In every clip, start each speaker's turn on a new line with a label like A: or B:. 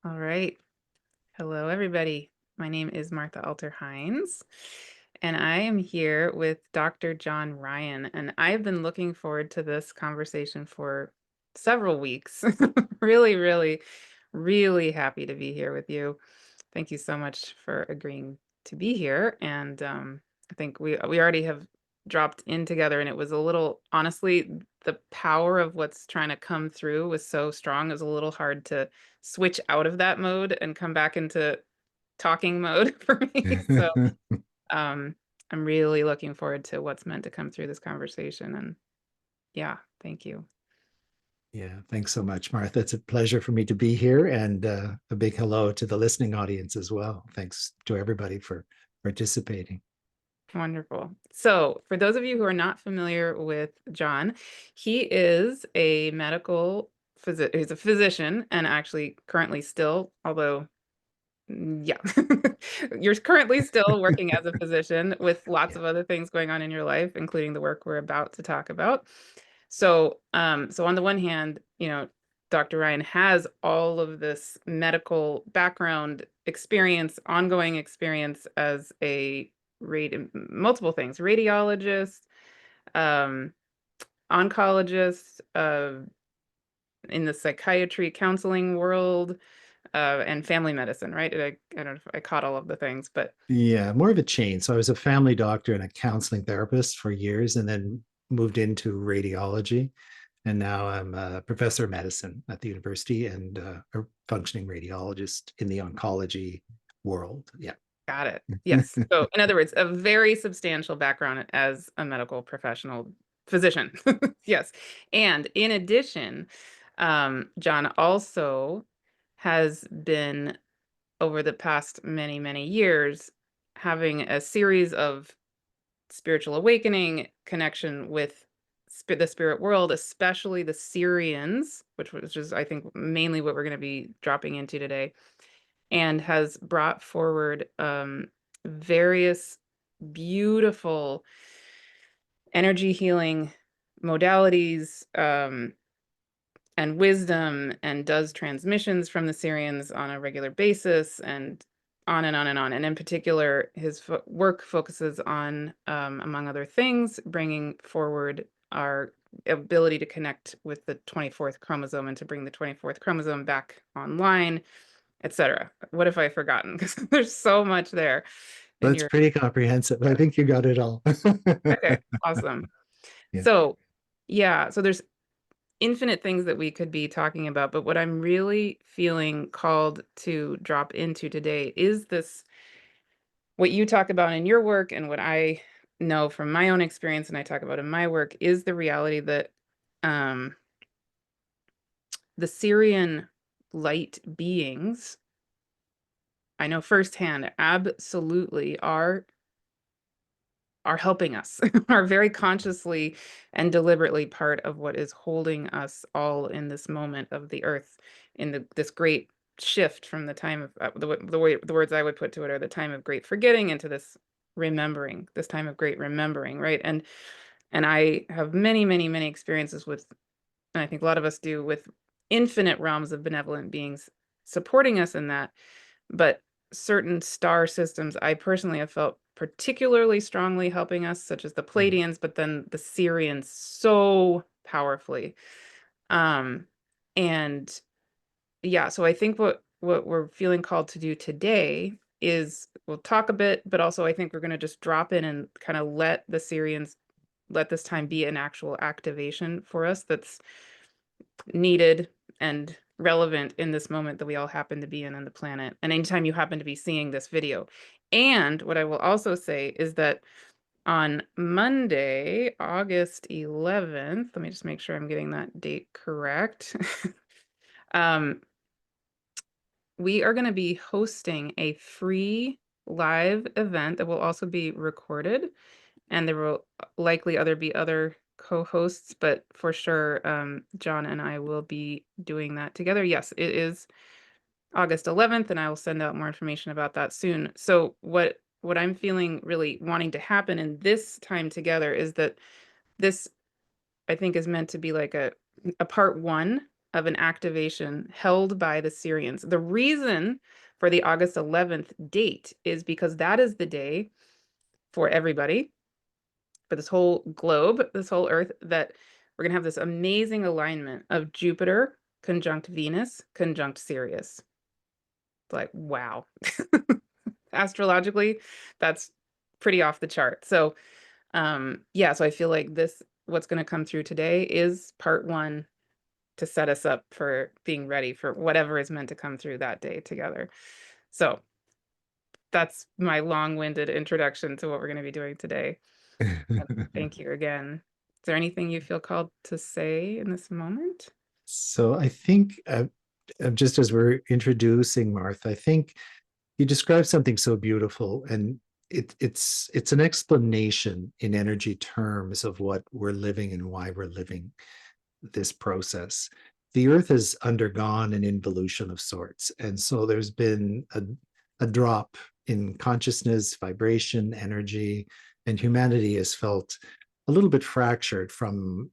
A: All right. Hello, everybody. My name is Martha Alter Hines, and I am here with Dr. John Ryan. And I've been looking forward to this conversation for several weeks. Really, really, really happy to be here with you. Thank you so much for agreeing to be here. And I think we already have dropped in together, and it was a little, honestly, the power of what's trying to come through was so strong. It was a little hard to switch out of that mode and come back into talking mode for me. So um, I'm really looking forward to what's meant to come through this conversation. And yeah, thank you.
B: Yeah, thanks so much, Martha. It's a pleasure for me to be here, and a big hello to the listening audience as well. Thanks to everybody for participating.
A: Wonderful. So, for those of you who are not familiar with John, he is a he's a physician, and actually currently still, although yeah, you're currently still working as a physician with lots
B: Yeah,
A: of other things going on in your life, including the work we're about to talk about. So on the one hand, Dr. Ryan has all of this medical background experience, ongoing experience as a multiple things, radiologist, um, oncologist, in the psychiatry counseling world, and family medicine, right? I don't know if I caught all of the things, but
B: yeah, more of a chain. So I was a family doctor and a counseling therapist for years, and then moved into radiology. And now I'm a professor of medicine at the university and a functioning radiologist in the oncology world. Yeah.
A: got it. Yes. So, in other words, a very substantial background as a medical professional physician. Yes. And in addition, John also has been, over the past many, many years, having a series of spiritual awakening connection with the spirit world, especially the Sirians, which is, I think, mainly what we're going to be dropping into today, and has brought forward various beautiful energy healing modalities, and wisdom, and does transmissions from the Sirians on a regular basis, and on and on and on. And in particular, his work focuses on, among other things, bringing forward our ability to connect with the 24th chromosome and to bring the 24th chromosome back online, etc. What have I forgotten? Because there's so much there in
B: That's
A: your.
B: pretty comprehensive. I think you got it all.
A: Okay, awesome.
B: Yeah.
A: So, yeah, so there's infinite things that we could be talking about, but what I'm really feeling called to drop into today is this, what you talk about in your work and what I know from my own experience and I talk about in my work, is the reality that um, the Sirian light beings, I know firsthand, absolutely are helping us, are very consciously and deliberately part of what is holding us all in this moment of the earth, in this great shift from the time of, the words I would put to it are the time of great forgetting into this remembering, this time of great remembering, right? And I have many, many, many experiences with, and I think a lot of us do, with infinite realms of benevolent beings supporting us in that. But certain star systems I personally have felt particularly strongly helping us, such as the
B: Mm.
A: Pleiadians, but then the Sirians so powerfully. Um, and yeah, so I think what we're feeling called to do today is we'll talk a bit, but also I think we're going to just drop in and kind of let the Sirians, let this time be an actual activation for us that's needed and relevant in this moment that we all happen to be in on the planet, and anytime you happen to be seeing this video. And what I will also say is that on Monday, August 11th, let me just make sure I'm getting that date correct. um, we are going to be hosting a free live event that will also be recorded, and there will likely be other co-hosts, but for sure, John and I will be doing that together. Yes, it is August 11th, and I will send out more information about that soon. So what I'm feeling really wanting to happen in this time together is that this, I think, is meant to be like a part one of an activation held by the Sirians. The reason for the August 11th date is because that is the day for everybody, for this whole globe, this whole Earth, that we're going to have this amazing alignment of Jupiter conjunct Venus conjunct Sirius. It's like, wow. Astrologically, that's pretty off the chart. So, yeah, so I feel like this, what's going to come through today is part one to set us up for being ready for whatever is meant to come through that day together. So that's my long-winded introduction to what we're going to be doing today. Thank you again. Is there anything you feel called to say in this moment?
B: So I think just as we're introducing Martha, I think you described something so beautiful, and it's an explanation in energy terms of what we're living and why we're living this process. The Earth has undergone an involution of sorts, and so there's been a drop in consciousness, vibration, energy, and humanity has felt a little bit fractured from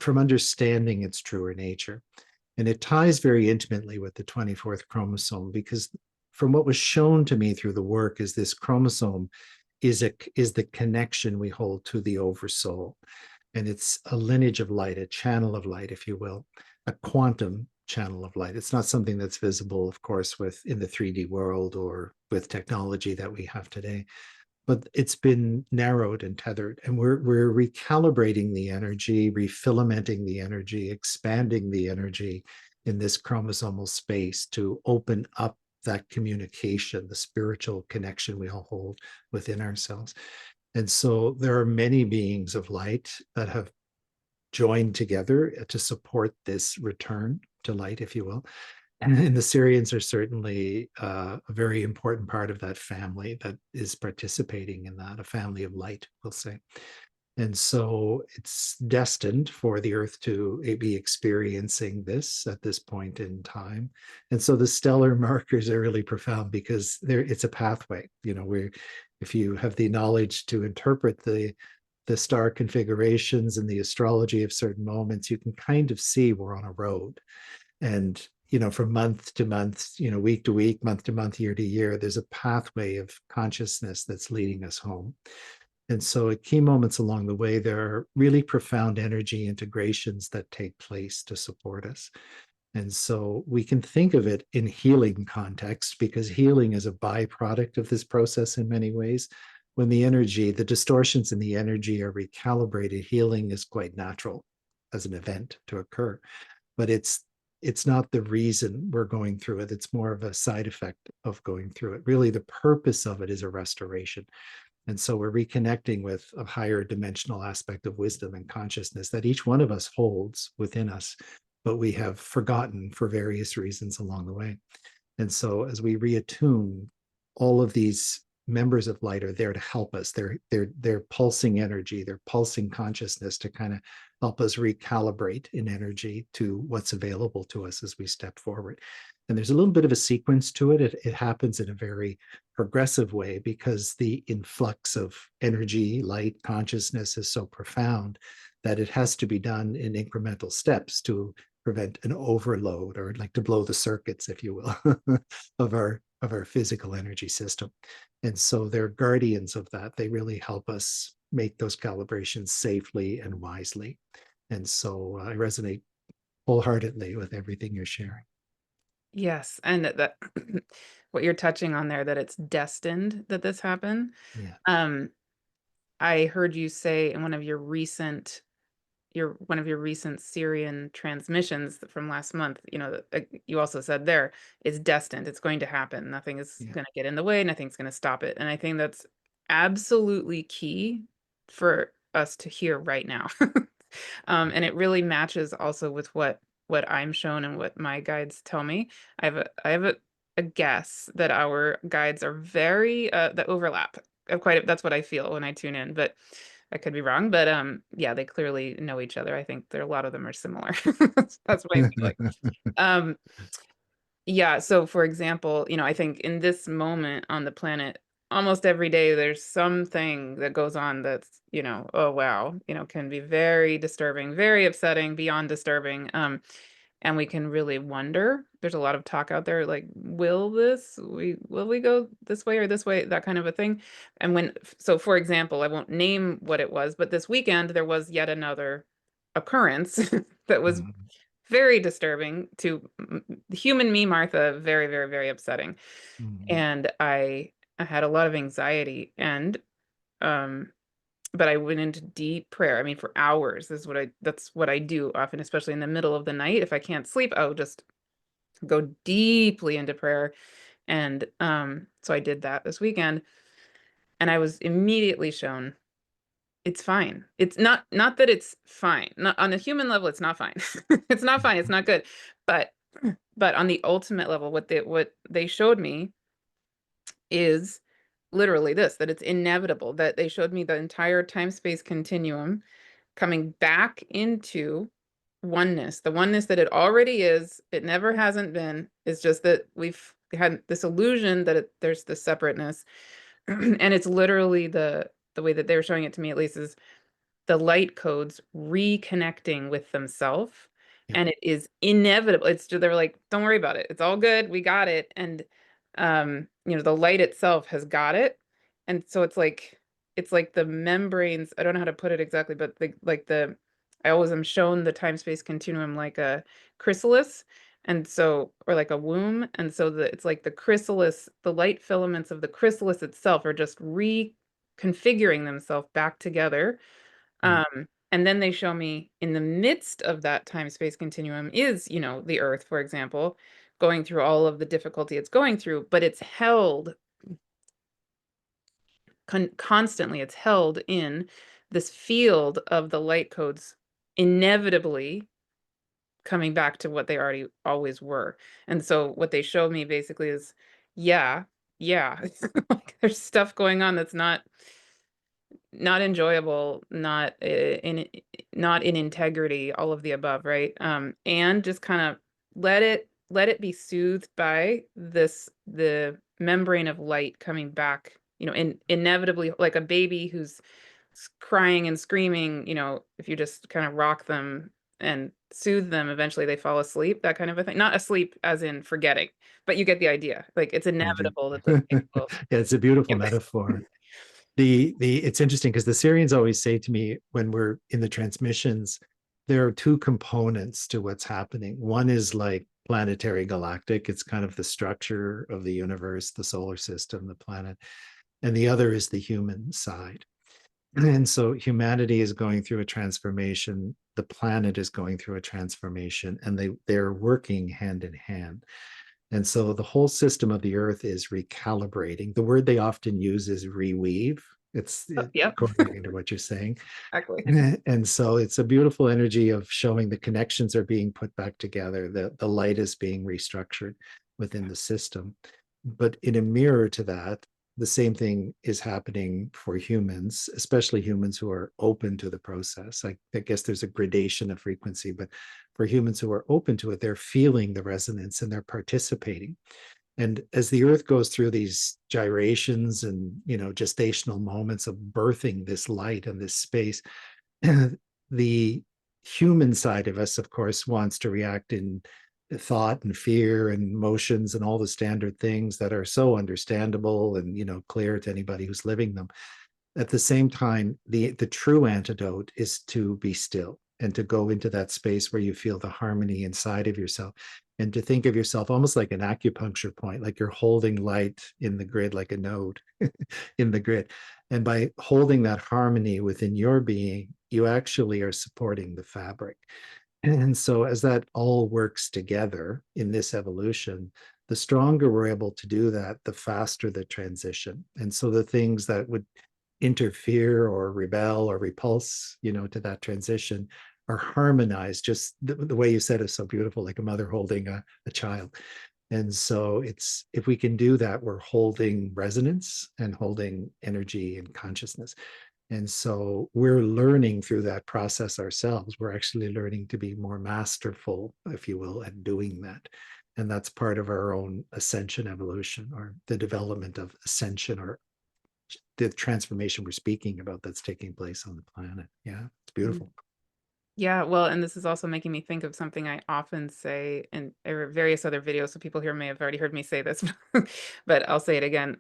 B: understanding its truer nature. And it ties very intimately with the 24th chromosome, because from what was shown to me through the work is this chromosome is the connection we hold to the oversoul. And it's a lineage of light, a channel of light, if you will, a quantum channel of light. It's not something that's visible, of course, in the 3D world or with technology that we have today, but it's been narrowed and tethered, and we're recalibrating the energy, refilamenting the energy, expanding the energy in this chromosomal space to open up that communication, the spiritual connection we all hold within ourselves. And so there are many beings of light that have joined together to support this return to light, if you will. And the Sirians are certainly a very important part of that family that is participating in that, a family of light, we'll say. And so it's destined for the Earth to be experiencing this at this point in time. And so the stellar markers are really profound because it's a pathway. If you have the knowledge to interpret the star configurations and the astrology of certain moments, you can kind of see we're on a road. And from month to month, week to week, month to month, year to year, there's a pathway of consciousness that's leading us home. And so at key moments along the way, there are really profound energy integrations that take place to support us. And so we can think of it in healing context, because healing is a byproduct of this process in many ways. When the distortions in the energy are recalibrated, healing is quite natural as an event to occur. But it's not the reason we're going through it. It's more of a side effect of going through it. Really, the purpose of it is a restoration. And so we're reconnecting with a higher dimensional aspect of wisdom and consciousness that each one of us holds within us, but we have forgotten for various reasons along the way. And so as we reattune, all of these members of light are there to help us. They're pulsing energy, they're pulsing consciousness to kind of help us recalibrate in energy to what's available to us as we step forward. And there's a little bit of a sequence to it. It happens in a very progressive way because the influx of energy, light, consciousness is so profound that it has to be done in incremental steps to prevent an overload, or like to blow the circuits, if you will, of our physical energy system. And so they're guardians of that. They really help us make those calibrations safely and wisely. And so I resonate wholeheartedly with everything you're sharing.
A: Yes, and that what you're touching on there, that it's destined that this happen.
B: Yeah.
A: I heard you say in one of your recent Sirian transmissions from last month, you also said there, it's destined, it's going to happen. Nothing is
B: Yeah.
A: going to get in the way, nothing's going to stop it. And I think that's absolutely key for us to hear right now. And it really matches also with what I'm shown and what my guides tell me. I have a guess that our guides are very that overlap. That's what I feel when I tune in, but I could be wrong. But yeah, they clearly know each other. I think a lot of them are similar. That's what I feel like. Um, yeah, so for example, I think in this moment on the planet, almost every day there's something that goes on that's, oh wow, can be very disturbing, very upsetting, beyond disturbing. And we can really wonder. There's a lot of talk out there like, will we go this way or this way, that kind of a thing. And so for example, I won't name what it was, but this weekend there was yet another occurrence that was
B: Mm,
A: very disturbing to human me, Martha, very, very, very upsetting.
B: mm,
A: And I had a lot of anxiety, and um but I went into deep prayer. I mean, for hours. That's what I do often, especially in the middle of the night. If I can't sleep, I'll just go deeply into prayer. And so I did that this weekend, and I was immediately shown it's fine. It's not that it's fine. Not on a human level, it's not fine. It's not fine. It's not good. But on the ultimate level, what they showed me is literally this, that it's inevitable, that they showed me the entire time-space continuum coming back into oneness, the oneness that it already is. It never hasn't been. It's just that we've had this illusion that there's this separateness. And it's literally the way that they were showing it to me, at least, is the light codes reconnecting with themselves.
B: yeah.
A: And it is inevitable. They were like, don't worry about it, it's all good, we got it. And the light itself has got it. And so it's like the membranes, I don't know how to put it exactly, but I always am shown the time-space continuum like a chrysalis, and so, or like a womb. And so it's like the chrysalis, the light filaments of the chrysalis itself are just reconfiguring themselves back together.
B: Mm.
A: And then they show me in the midst of that time-space continuum is, the Earth, for example, going through all of the difficulty it's going through, but it's held constantly. It's held in this field of the light codes, inevitably coming back to what they already always were. And so what they showed me basically is, yeah, yeah, like there's stuff going on that's not enjoyable, not in integrity, all of the above, right? And just kind of let it be soothed by the membrane of light coming back, inevitably, like a baby who's crying and screaming, if you just kind of rock them and soothe them, eventually they fall asleep, that kind of a thing. Not asleep as in forgetting, but you get the idea. Like, it's
B: I do.
A: inevitable that those things
B: Yeah,
A: will.
B: it's a beautiful
A: Yep.
B: metaphor. The it's interesting because the Sirians always say to me when we're in the transmissions, there are two components to what's happening. One is like planetary galactic, it's kind of the structure of the universe, the solar system, the planet, and the other is the human side. And so humanity is going through a transformation, the planet is going through a transformation, and they're working hand in hand. And so the whole system of the earth is recalibrating. The word they often use is reweave.
A: Yep.
B: According to what you're saying.
A: Exactly.
B: And so it's a beautiful energy of showing the connections are being put back together, the light is being restructured within the system. But in a mirror to that, the same thing is happening for humans, especially humans who are open to the process. I guess there's a gradation of frequency, but for humans who are open to it, they're feeling the resonance and they're participating. And as the earth goes through these gyrations and gestational moments of birthing this light and this space, the human side of us, of course, wants to react in thought and fear and emotions and all the standard things that are so understandable and clear to anybody who's living them. At the same time, the true antidote is to be still and to go into that space where you feel the harmony inside of yourself, and to think of yourself almost like an acupuncture point, like you're holding light in the grid, like a node in the grid. And by holding that harmony within your being, you actually are supporting the fabric. And so, as that all works together in this evolution, the stronger we're able to do that, the faster the transition. And so, the things that would interfere or rebel or repulse, to that transition are harmonized. Just the way you said is so beautiful, like a mother holding a child. And so, if we can do that, we're holding resonance and holding energy and consciousness. And so we're learning through that process ourselves. We're actually learning to be more masterful, if you will, at doing that. And that's part of our own ascension evolution, or the development of ascension, or the transformation we're speaking about that's taking place on the planet. Yeah, it's beautiful.
A: Yeah, well, and this is also making me think of something I often say in various other videos. So people here may have already heard me say this, but I'll say it again.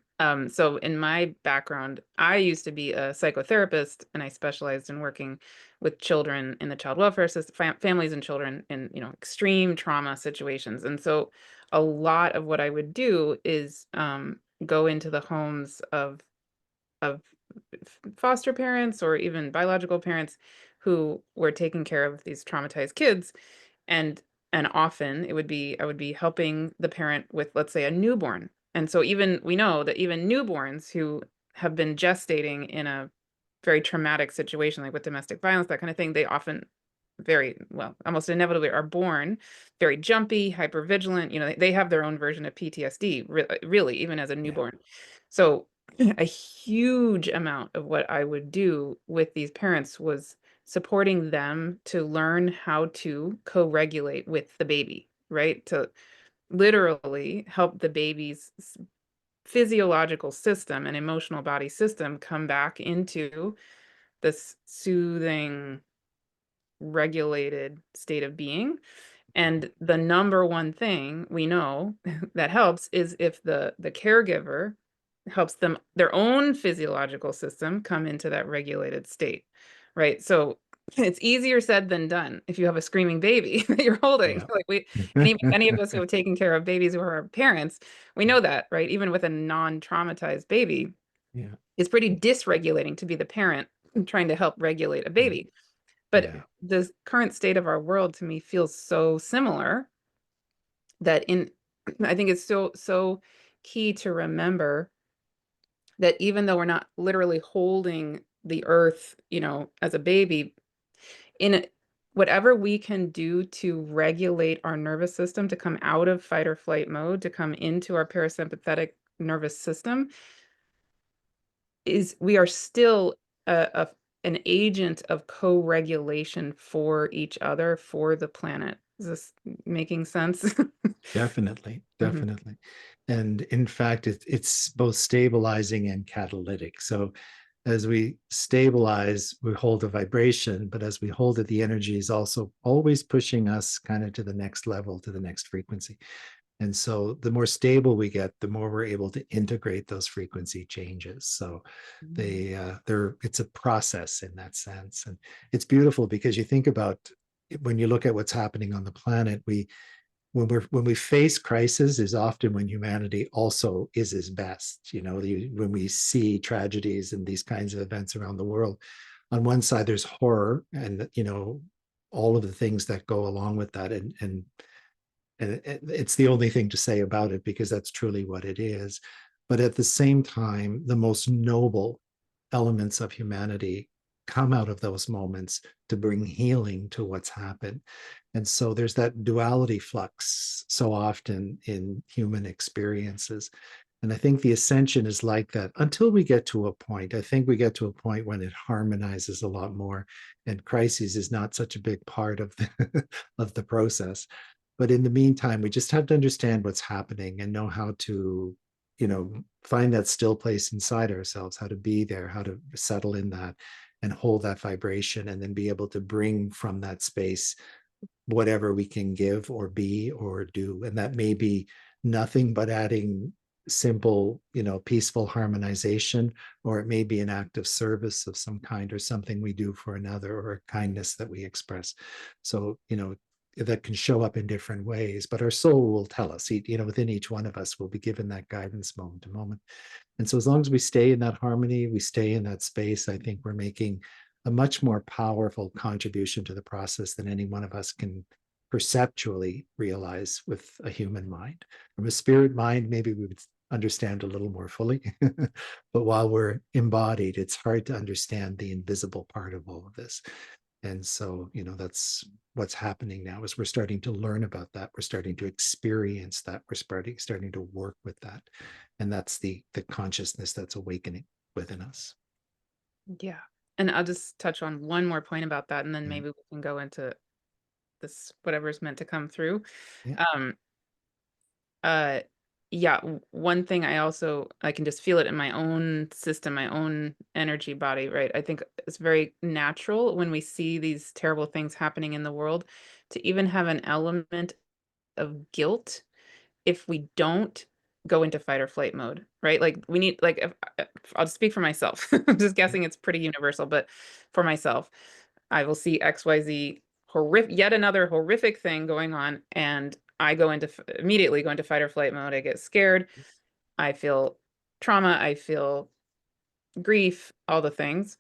A: So in my background, I used to be a psychotherapist, and I specialized in working with children in the child welfare system, families and children in, extreme trauma situations. And so a lot of what I would do is go into the homes of foster parents or even biological parents who were taking care of these traumatized kids, and often I would be helping the parent with, let's say, a newborn. And so even we know that even newborns who have been gestating in a very traumatic situation, like with domestic violence, that kind of thing, they often very well, almost inevitably are born very jumpy, hyper vigilant. They have their own version of PTSD, really, even as a
B: Yeah.
A: newborn. So a huge amount of what I would do with these parents was supporting them to learn how to co-regulate with the baby, right? To literally help the baby's physiological system and emotional body system come back into this soothing, regulated state of being. And the number one thing we know that helps is if the caregiver helps them their own physiological system come into that regulated state, right? So it's easier said than done if you have a screaming baby that you're holding.
B: Yeah.
A: Like any of us who have taken care of babies who are our parents, we know that, right? Even with a non-traumatized baby,
B: Yeah.
A: it's pretty dysregulating to be the parent trying to help regulate a
B: Right.
A: baby. But
B: Yeah.
A: the current state of our world to me feels so similar that in I think it's so key to remember that even though we're not literally holding the earth, as a baby, whatever we can do to regulate our nervous system to come out of fight or flight mode, to come into our parasympathetic nervous system, is we are still a an agent of co-regulation for each other, for the planet. Is this making sense?
B: Definitely,
A: Mhm.
B: definitely. And in fact, it's both stabilizing and catalytic. So as we stabilize, we hold a vibration, but as we hold it, the energy is also always pushing us kind of to the next level, to the next frequency. And so the more stable we get, the more we're able to integrate those frequency changes. So
A: Mm.
B: it's a process in that sense. And it's beautiful because you think about when you look at what's happening on the planet, when we face crisis is often when humanity also is its best. When we see tragedies and these kinds of events around the world, on one side there's horror and all of the things that go along with that, and it's the only thing to say about it because that's truly what it is. But at the same time, the most noble elements of humanity come out of those moments to bring healing to what's happened. And so there's that duality flux so often in human experiences. And I think the ascension is like that until we get to a point. I think we get to a point when it harmonizes a lot more, and crises is not such a big part of of the process. But in the meantime, we just have to understand what's happening and know how to, find that still place inside ourselves, how to be there, how to settle in that and hold that vibration, and then be able to bring from that space whatever we can give or be or do. And that may be nothing but adding simple, peaceful harmonization, or it may be an act of service of some kind, or something we do for another, or a kindness that we express. So, that can show up in different ways, but our soul will tell us, within each one of us will be given that guidance moment to moment. And so as long as we stay in that harmony, we stay in that space, I think we're making a much more powerful contribution to the process than any one of us can perceptually realize with a human mind. From a spirit mind, maybe we would understand a little more fully. But while we're embodied, it's hard to understand the invisible part of all of this. And so, that's what's happening now is we're starting to learn about that. We're starting to experience that. We're starting to work with that. And that's the consciousness that's awakening within us.
A: Yeah. And I'll just touch on one more point about that, and then
B: Yeah.
A: maybe we can go into this whatever's meant to come through.
B: Yeah.
A: Um, uh, yeah, one thing I can just feel it in my own system, my own energy body, right? I think it's very natural when we see these terrible things happening in the world to even have an element of guilt if we don't go into fight or flight mode, right? Like we need, like, if I'll speak for myself. I'm just guessing it's pretty universal, but for myself, I will see XYZ horrific, yet another horrific thing going on, and I go into immediately go into fight or flight mode. I get scared. I feel trauma. I feel grief, all the things.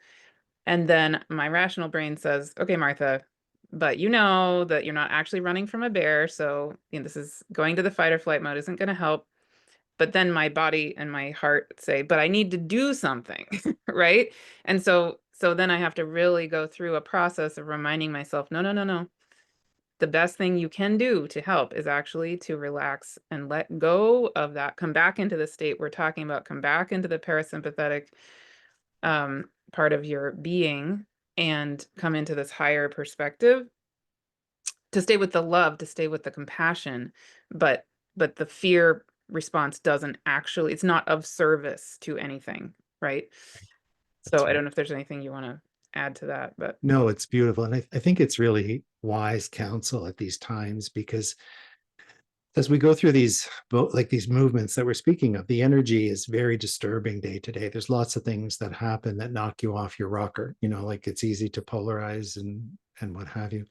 A: And then my rational brain says, okay, Martha, but you know that you're not actually running from a bear. So, this is going to the fight or flight mode isn't going to help. But then my body and my heart say, but I need to do something, right? And so then I have to really go through a process of reminding myself, no, no, no, no. The best thing you can do to help is actually to relax and let go of that, come back into the state we're talking about, come back into the parasympathetic part of your being and come into this higher perspective, to stay with the love, to stay with the compassion, but the fear response doesn't actually, it's not of service to anything, right?
B: That's
A: So I
B: right.
A: don't know if there's anything you want to add to that, but
B: No, it's beautiful. And I think it's really wise counsel at these times, because as we go through these like these movements that we're speaking of, the energy is very disturbing day to day. There's lots of things that happen that knock you off your rocker, like it's easy to polarize and what have you.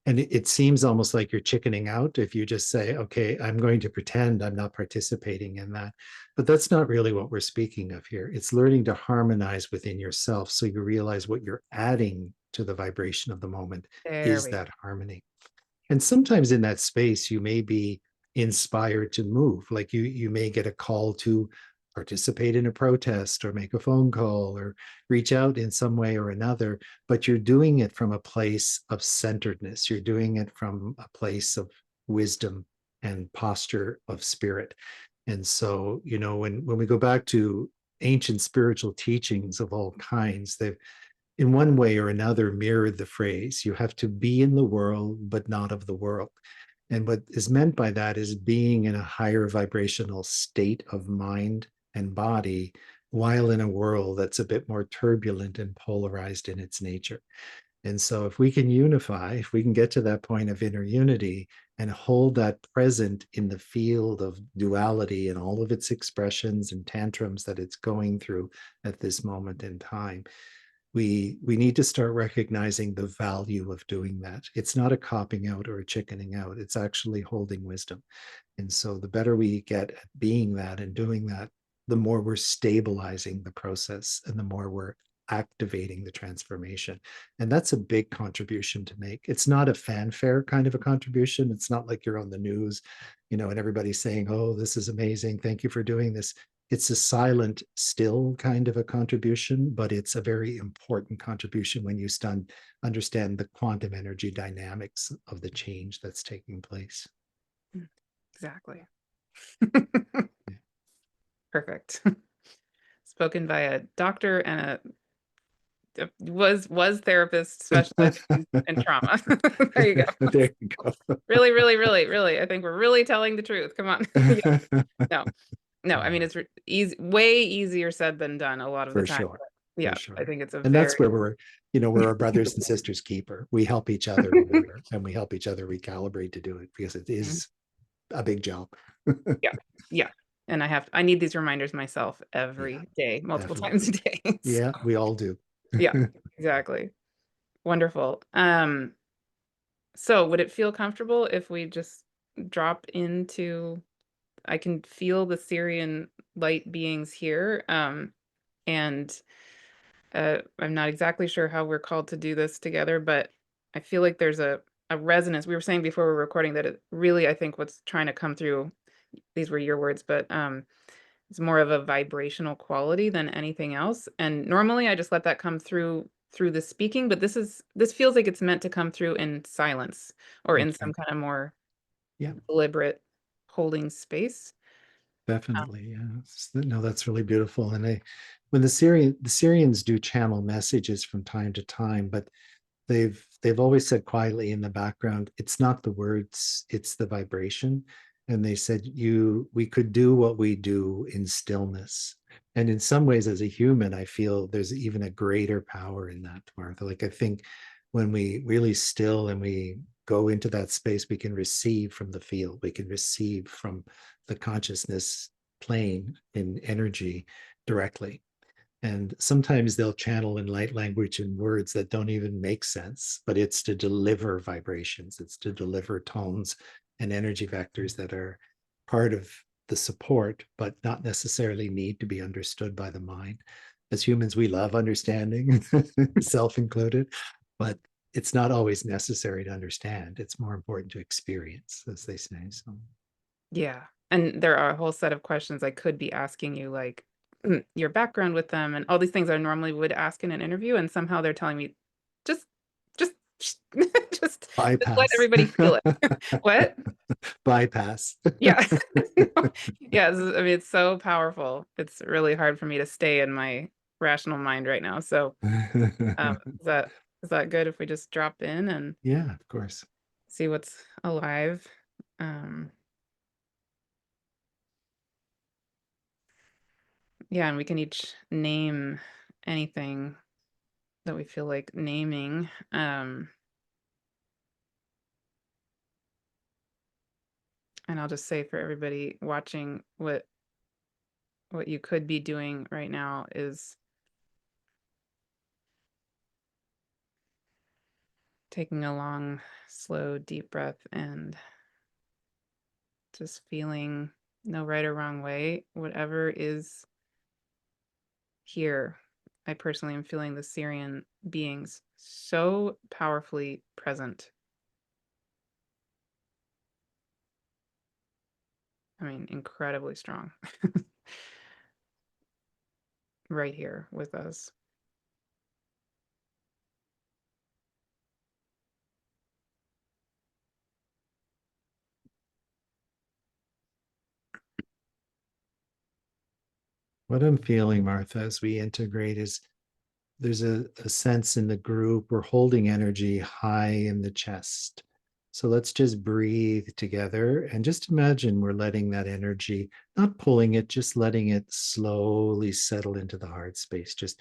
B: And it seems almost like you're chickening out if you just say, okay, I'm going to pretend I'm not participating in that. But that's not really what we're speaking of here. It's learning to harmonize within yourself so you realize what you're adding to the vibration of the moment
A: there
B: is
A: we
B: that harmony. And sometimes in that space, you may be inspired to move. Like you may get a call to participate in a protest or make a phone call or reach out in some way or another, but you're doing it from a place of centeredness. You're doing it from a place of wisdom and posture of spirit. And so, when we go back to ancient spiritual teachings of all kinds, they've in one way or another mirrored the phrase, you have to be in the world, but not of the world. And what is meant by that is being in a higher vibrational state of mind and body while in a world that's a bit more turbulent and polarized in its nature. And so, if we can unify, if we can get to that point of inner unity and hold that present in the field of duality and all of its expressions and tantrums that it's going through at this moment in time, we need to start recognizing the value of doing that. It's not a copping out or a chickening out. It's actually holding wisdom. And so the better we get at being that and doing that, the more we're stabilizing the process and the more we're activating the transformation. And that's a big contribution to make. It's not a fanfare kind of a contribution. It's not like you're on the news, and everybody's saying, oh, this is amazing. Thank you for doing this. It's a silent, still kind of a contribution, but it's a very important contribution when you understand the quantum energy dynamics of the change that's taking place.
A: exactly. Perfect. Spoken by a doctor and was therapist specialized in trauma. There you go.
B: There you go.
A: Really, really, really, really. I think we're really telling the truth. Come on. Yeah. No, no. I mean, it's easy, way easier said than done a lot of the
B: For
A: time.
B: sure.
A: But
B: For
A: yeah, I
B: sure.
A: think it's a
B: And that's
A: very
B: where we're our brothers and sisters keeper. We help each other remember and we help each other recalibrate to do it because it
A: Mhm.
B: is a big job.
A: Yeah, yeah. And I need these reminders myself
B: Yeah,
A: every day, multiple times
B: definitely.
A: a day.
B: Yeah,
A: So,
B: we all do.
A: yeah, exactly. Wonderful. So would it feel comfortable if we just drop into, I can feel the Sirian light beings here. And I'm not exactly sure how we're called to do this together, but I feel like there's a resonance. We were saying before we were recording that it really, I think what's trying to come through, these were your words, but it's more of a vibrational quality than anything else. And normally I just let that come through the speaking, but this feels like it's meant to come through in silence or in
B: Okay.
A: some kind of more
B: Yeah,
A: deliberate holding space.
B: definitely. Yeah. No, that's really beautiful. And when the Syrians do channel messages from time to time, but they've always said quietly in the background, it's not the words, it's the vibration. and they said, we could do what we do in stillness. And in some ways, as a human, I feel there's even a greater power in that, Martha. Like, I think when we really still and we go into that space, we can receive from the field, we can receive from the consciousness plane in energy directly. And sometimes they'll channel in light language and words that don't even make sense, but it's to deliver vibrations, it's to deliver tones and energy vectors that are part of the support, but not necessarily need to be understood by the mind. As humans, we love understanding, self included, but it's not always necessary to understand. It's more important to experience, as they say. So,
A: Yeah. And there are a whole set of questions I could be asking you, like your background with them and all these things I normally would ask in an interview. And somehow they're telling me, just, just, just let
B: bypass.
A: everybody feel it. What?
B: Bypass.
A: Yeah. Yeah. I mean, it's so powerful. It's really hard for me to stay in my rational mind right now. So, um, is that is that good if we just drop in and
B: Yeah, of course.
A: see what's alive? Um, yeah, and we can each name anything that we feel like naming. And I'll just say for everybody watching, what you could be doing right now is taking a long, slow, deep breath and just feeling no right or wrong way, whatever is here. I personally am feeling the Sirian beings so powerfully present. I mean, incredibly strong right here with us.
B: What I'm feeling, Martha, as we integrate is there's a sense in the group we're holding energy high in the chest. So let's just breathe together and just imagine we're letting that energy, not pulling it, just letting it slowly settle into the heart space. Just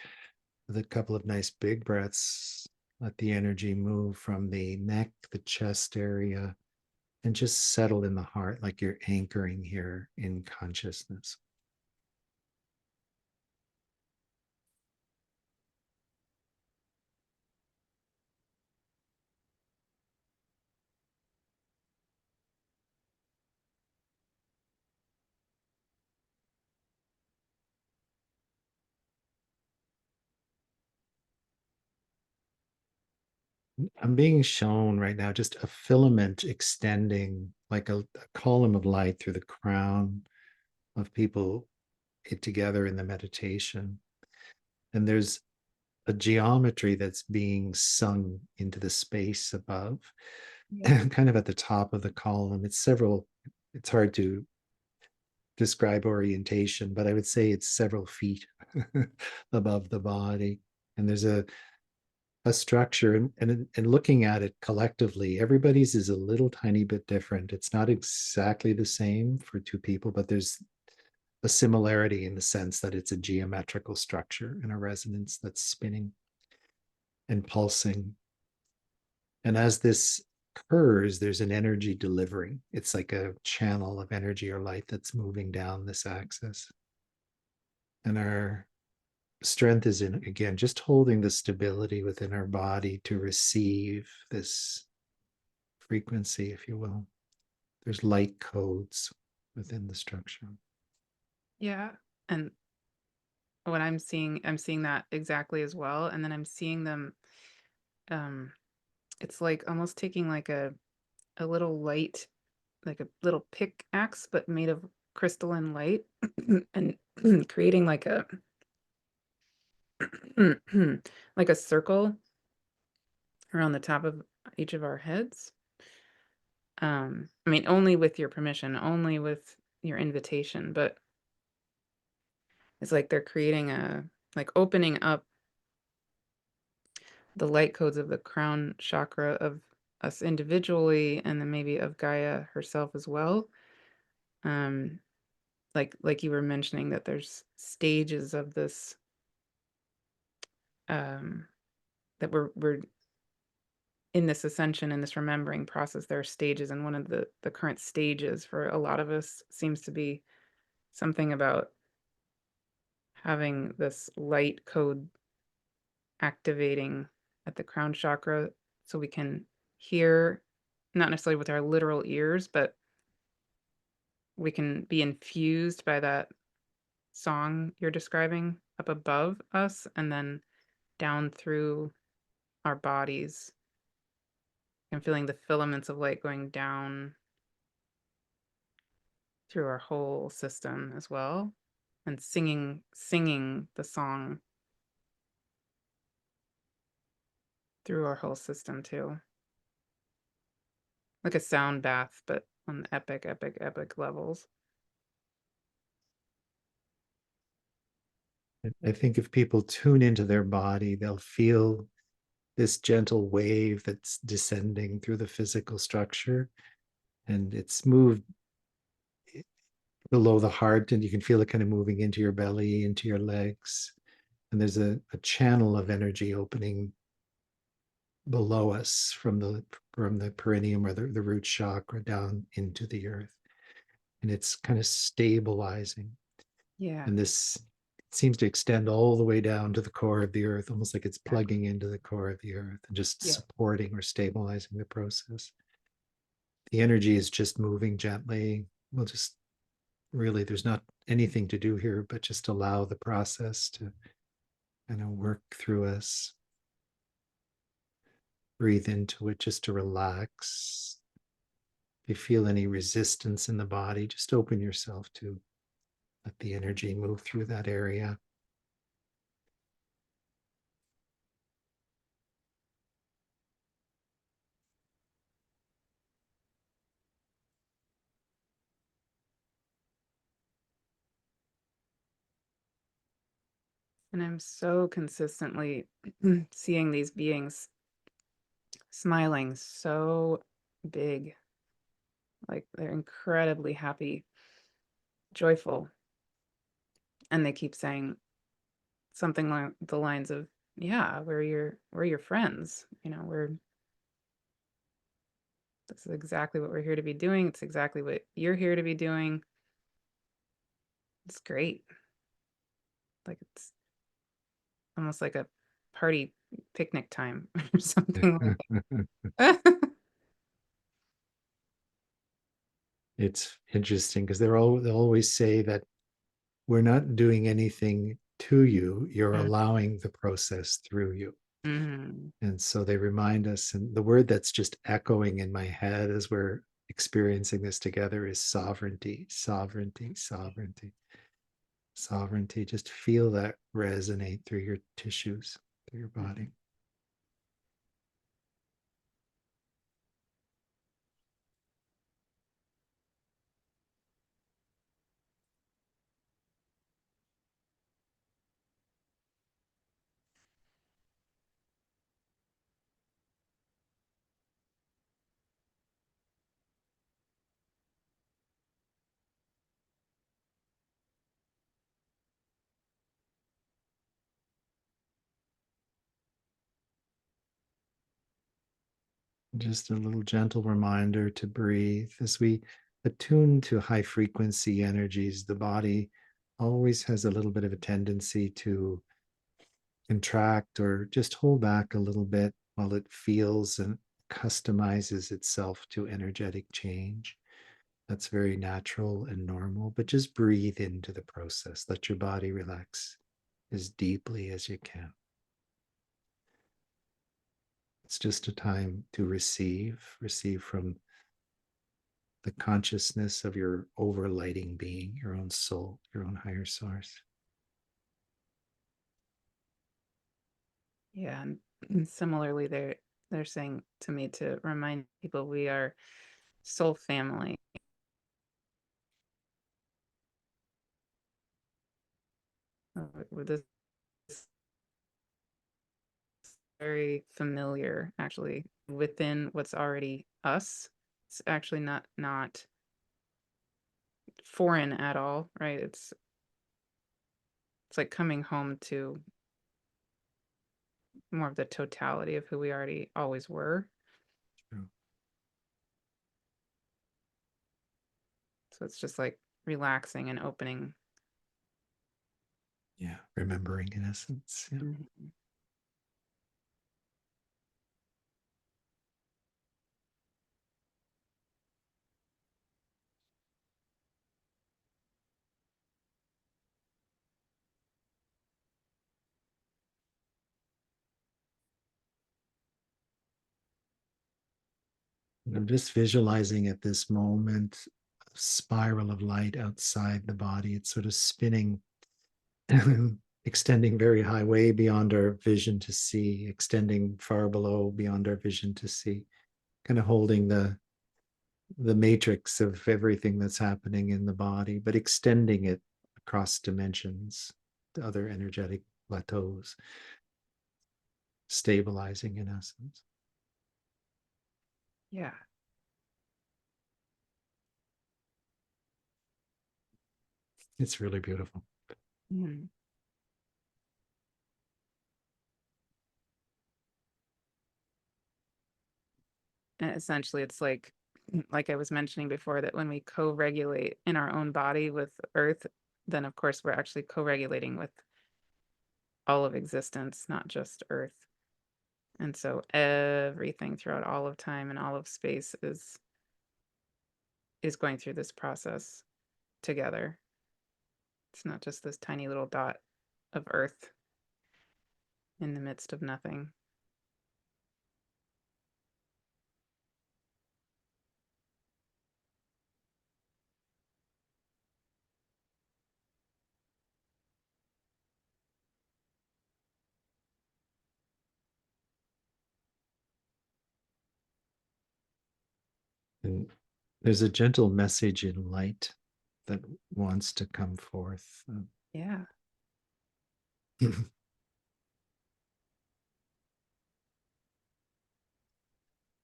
B: with a couple of nice big breaths, let the energy move from the neck, the chest area, and just settle in the heart like you're anchoring here in consciousness. I'm being shown right now just a filament extending like a column of light through the crown of people together in the meditation. And there's a geometry that's being sung into the space above,
A: Yeah.
B: kind of at the top of the column. It's hard to describe orientation, but I would say it's several feet above the body. And there's a structure, and looking at it collectively, everybody's is a little tiny bit different. It's not exactly the same for two people, but there's a similarity in the sense that it's a geometrical structure and a resonance that's spinning and pulsing. And as this occurs, there's an energy delivery. It's like a channel of energy or light that's moving down this axis. And our strength is in, again, just holding the stability within our body to receive this frequency, if you will. There's light codes within the structure.
A: Yeah. And what I'm seeing that exactly as well. And then I'm seeing them, um, it's like almost taking like a little light, like a little pickaxe, but made of crystalline light and creating like a like a circle around the top of each of our heads. I mean, only with your permission, only with your invitation, but it's like they're creating like opening up the light codes of the crown chakra of us individually and then maybe of Gaia herself as well. Like you were mentioning that there's stages of this, that we're in this ascension, in this remembering process. There are stages, and one of the current stages for a lot of us seems to be something about having this light code activating at the crown chakra, so we can hear, not necessarily with our literal ears, but we can be infused by that song you're describing up above us and then down through our bodies, and feeling the filaments of light going down through our whole system as well, and singing the song through our whole system too. Like a sound bath, but on epic, epic, epic levels.
B: I think if people tune into their body, they'll feel this gentle wave that's descending through the physical structure, and it's moved below the heart, and you can feel it kind of moving into your belly, into your legs. And there's a channel of energy opening below us from the perineum or the root chakra down into the earth. And it's kind of stabilizing.
A: Yeah.
B: And this seems to extend all the way down to the core of the earth, almost like it's plugging into the core of the earth and just
A: Yeah.
B: supporting or stabilizing the process. The energy is just moving gently. We'll just really, there's not anything to do here, but just allow the process to kind of work through us. Breathe into it just to relax. If you feel any resistance in the body, just open yourself to let the energy move through that area.
A: And I'm so consistently seeing these beings smiling so big, like they're incredibly happy, joyful. And they keep saying something along the lines of, yeah, we're your friends. This is exactly what we're here to be doing. It's exactly what you're here to be doing. It's great. Like it's almost like a party picnic time or something like that.
B: It's interesting because they'll always say that we're not doing anything to you, you're allowing the process through you.
A: Mm-hmm.
B: And so they remind us, and the word that's just echoing in my head as we're experiencing this together is sovereignty, sovereignty, sovereignty, sovereignty. Just feel that resonate through your tissues, through your body. Just a little gentle reminder to breathe as we attune to high frequency energies. The body always has a little bit of a tendency to contract or just hold back a little bit while it feels and customizes itself to energetic change. That's very natural and normal, but just breathe into the process. Let your body relax as deeply as you can. It's just a time to receive from the consciousness of your overlighting being, your own soul, your own higher source.
A: Yeah, and similarly, they're saying to me to remind people we are soul family. This is very familiar, actually, within what's already us. It's actually not foreign at all, right? It's like coming home to more of the totality of who we already always were.
B: True.
A: So it's just like relaxing and opening.
B: Yeah, remembering in essence. Yeah.
A: Mhm.
B: I'm just visualizing at this moment a spiral of light outside the body. It's sort of spinning, extending very high, way beyond our vision to see, extending far below beyond our vision to see, kind of holding the matrix of everything that's happening in the body, but extending it across dimensions to other energetic plateaus, stabilizing in essence.
A: Yeah.
B: It's really beautiful.
A: Mhm. And essentially, it's like I was mentioning before, that when we co-regulate in our own body with Earth, then of course we're actually co-regulating with all of existence, not just Earth. And so everything throughout all of time and all of space is going through this process together. It's not just this tiny little dot of Earth in the midst of nothing.
B: And there's a gentle message in light that wants to come forth.
A: Yeah.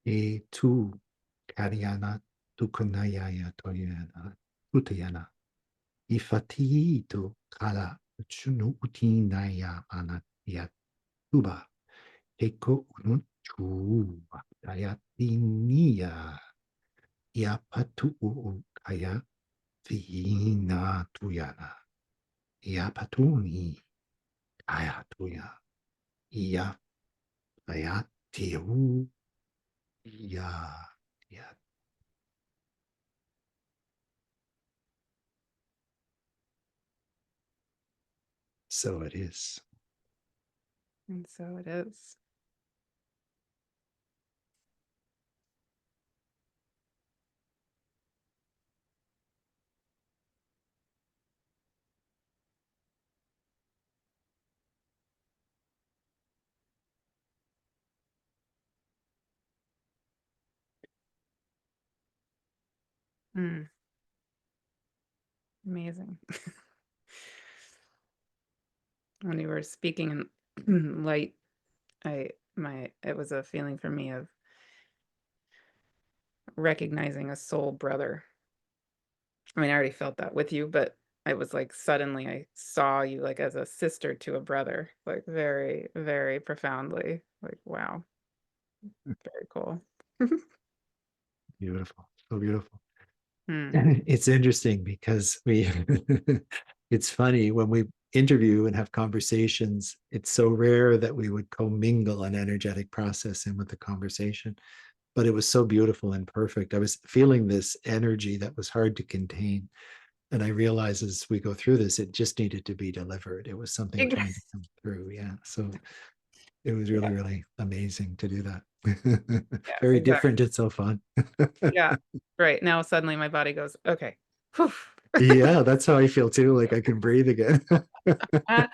B: E tu Karyana Tukunayaya Toyana Utayana Ifatito Kala Chunu Utinaya Anatya Tuba Eko Unuchu Ayatinia Yapatu Kaya Vina Tuyana Yapatuni Ayatuya Ya Ayatiu Ya Ya. So it is.
A: And so it is. Mm, amazing. When you were speaking in light, it was a feeling for me of recognizing a soul brother. I mean, I already felt that with you, but I was like, suddenly I saw you like as a sister to a brother, like very, very profoundly. Like, wow, very cool.
B: Beautiful. So beautiful.
A: Hmm.
B: It's interesting because it's funny when we interview and have conversations, it's so rare that we would commingle an energetic process in with the conversation, but it was so beautiful and perfect. I was feeling this energy that was hard to contain. And I realized as we go through this, it just needed to be delivered. It was something trying to come through. Yeah. So it was really,
A: Yeah,
B: really amazing to do that.
A: yes,
B: Very
A: exactly.
B: different. It's so fun.
A: Yeah, right. Now suddenly my body goes, okay. Whew.
B: Yeah, that's how I feel too. Like I can breathe again.
A: Ah,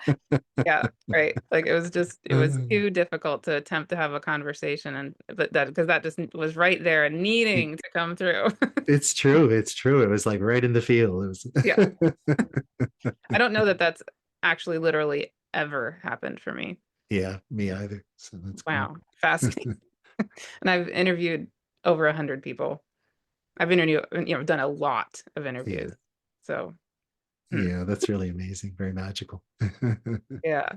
A: yeah, right. Like it was too difficult to attempt to have a conversation, and but that because that just was right there and needing to come through.
B: It's true. It's true. It was like right in the field. It
A: Yeah.
B: was.
A: I don't know that that's actually literally ever happened for me.
B: Yeah, me either. So that's cool.
A: Wow, fascinating. And I've interviewed over 100 people. I've interviewed, done a lot of
B: Yeah.
A: interviews. So,
B: Yeah, that's really amazing. Very magical.
A: yeah,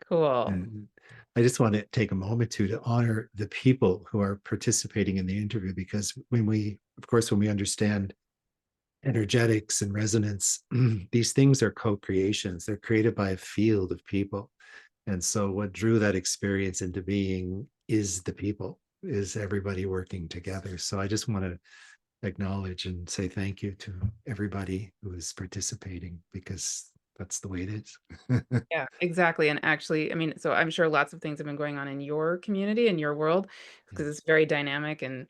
A: cool.
B: And I just want to take a moment to honor the people who are participating in the interview, because of course, when we understand energetics and resonance, these things are co-creations. They're created by a field of people. And so what drew that experience into being is the people, is everybody working together. So I just want to acknowledge and say thank you to everybody who is participating, because that's the way it is.
A: Yeah, exactly. And actually, I mean, so I'm sure lots of things have been going on in your community, in your world,
B: Yeah.
A: because it's very dynamic and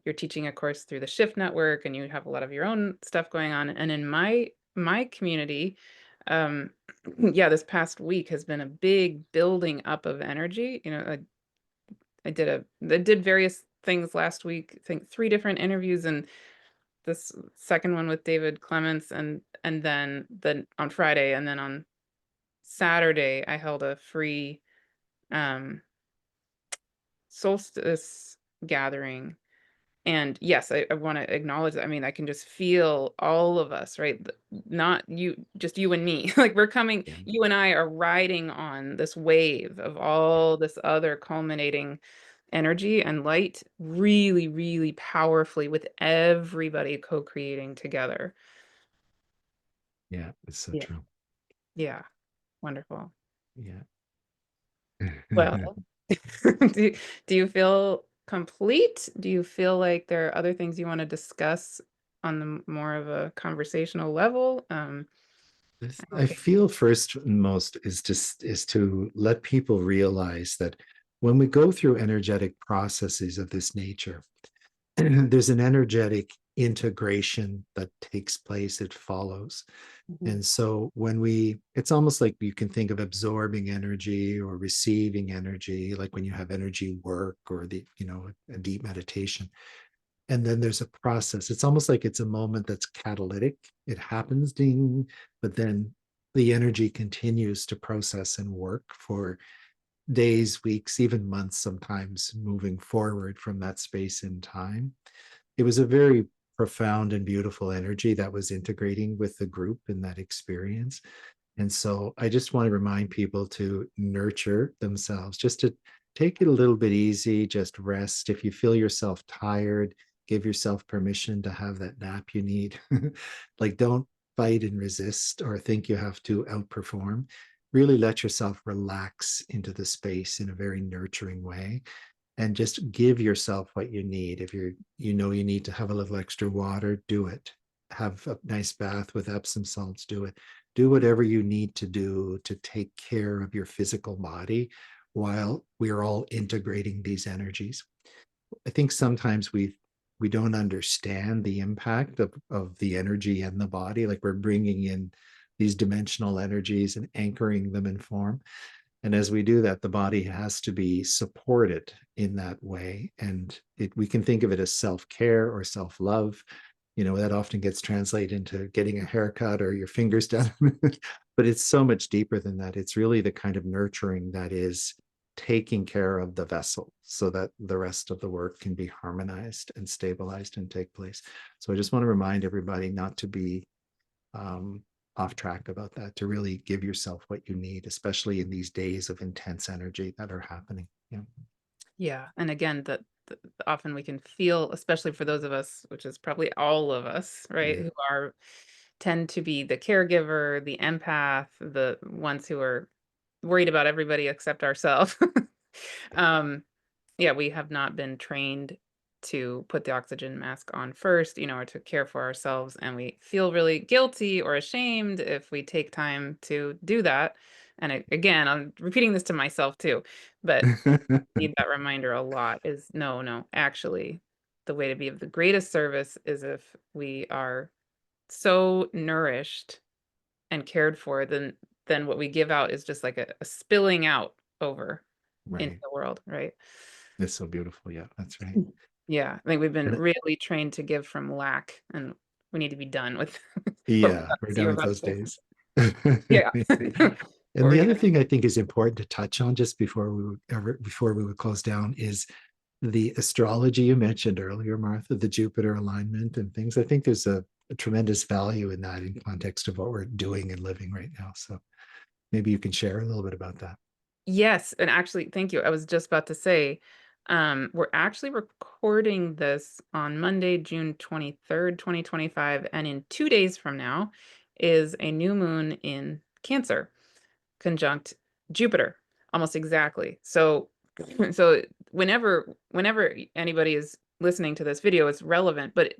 A: you're teaching a course through the Shift Network and you have a lot of your own stuff going on. And in my community, um, yeah, this past week has been a big building up of energy. You know, I did various things last week, I think 3 different interviews and this second one with David Clements and then on Friday and then on Saturday, I held a free um, solstice gathering. And yes, I want to acknowledge that. I mean, I can just feel all of us, right? Not you, just you and me. Like we're coming,
B: Yeah.
A: you and I are riding on this wave of all this other culminating energy and light really, really powerfully with everybody co-creating together.
B: Yeah, it's so
A: Yeah.
B: true.
A: Yeah. Wonderful.
B: Yeah.
A: Well, do do you feel complete? Do you feel like there are other things you want to discuss on the more of a conversational level?
B: I
A: Okay.
B: feel first and most is to let people realize that when we go through energetic processes of this nature, there's an energetic integration that takes place, it follows.
A: Mhm.
B: And so it's almost like you can think of absorbing energy or receiving energy, like when you have energy work or a deep meditation. And then there's a process. It's almost like it's a moment that's catalytic. It happens, ding, but then the energy continues to process and work for days, weeks, even months, sometimes moving forward from that space in time. It was a very profound and beautiful energy that was integrating with the group in that experience. And so I just want to remind people to nurture themselves, just to take it a little bit easy, just rest. If you feel yourself tired, give yourself permission to have that nap you need. Like, don't fight and resist or think you have to outperform. Really let yourself relax into the space in a very nurturing way, and just give yourself what you need. If you need to have a little extra water, do it. Have a nice bath with Epsom salts, do it. Do whatever you need to do to take care of your physical body while we are all integrating these energies. I think sometimes we don't understand the impact of the energy and the body, like we're bringing in these dimensional energies and anchoring them in form. And as we do that, the body has to be supported in that way. And we can think of it as self-care or self-love. That often gets translated into getting a haircut or your fingers done. But it's so much deeper than that. It's really the kind of nurturing that is taking care of the vessel so that the rest of the work can be harmonized and stabilized and take place. So I just want to remind everybody not to be um, off track about that, to really give yourself what you need, especially in these days of intense energy that are happening. Yeah.
A: Yeah. And again, that often we can feel, especially for those of us, which is probably all of us, right,
B: Yeah.
A: who are tend to be the caregiver, the empath, the ones who are worried about everybody except ourselves. um, yeah, we have not been trained to put the oxygen mask on first, or to care for ourselves. And we feel really guilty or ashamed if we take time to do that. And again, I'm repeating this to myself too, but need that reminder a lot is no, no, actually, the way to be of the greatest service is if we are so nourished and cared for, then what we give out is just like a spilling out over into
B: Right.
A: the world, right?
B: It's so beautiful. Yeah, that's right.
A: Yeah, I think we've been
B: And
A: really trained to give from lack, and we need to be done with what
B: yeah, we're
A: you
B: done
A: were
B: with
A: about to
B: those
A: say.
B: days.
A: Yeah. What
B: And
A: were
B: the
A: you
B: other
A: gonna
B: thing I think is important to touch on just before we would close down is the astrology you mentioned earlier, Martha, the Jupiter alignment and things. I think there's a a tremendous value in that in context of what we're doing and living right now. So maybe you can share a little bit about that.
A: Yes, and actually, thank you. I was just about to say, we're actually recording this on Monday, June 23rd, 2025, and in 2 days from now is a new moon in Cancer, conjunct Jupiter, almost exactly. So, so whenever anybody is listening to this video, it's relevant. But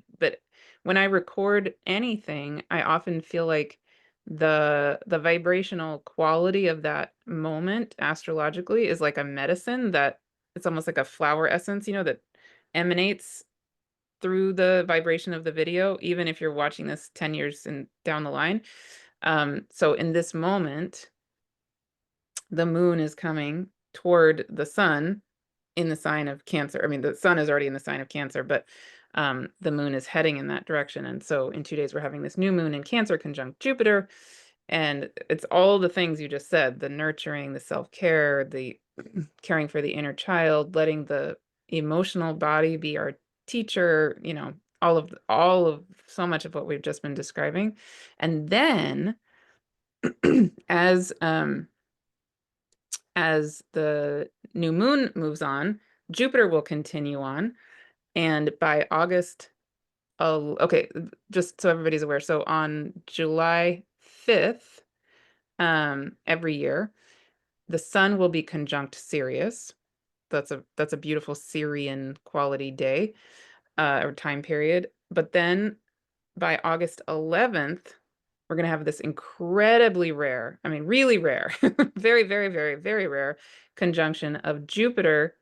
A: when I record anything, I often feel like the vibrational quality of that moment astrologically is like a medicine that it's almost like a flower essence, that emanates through the vibration of the video, even if you're watching this 10 years and down the line. So in this moment, the moon is coming toward the sun in the sign of Cancer. I mean, the sun is already in the sign of Cancer, but the moon is heading in that direction. And so in 2 days, we're having this new moon in Cancer conjunct Jupiter. And it's all the things you just said, the nurturing, the self-care, the caring for the inner child, letting the emotional body be our teacher, all of so much of what we've just been describing. And then as the new moon moves on, Jupiter will continue on. And by August, okay, just so everybody's aware. So on July 5th, every year, the sun will be conjunct Sirius. That's a beautiful Sirian quality day, or time period. But then by August 11th, we're going to have this incredibly rare, I mean, really rare, very, very, very, very rare conjunction of Jupiter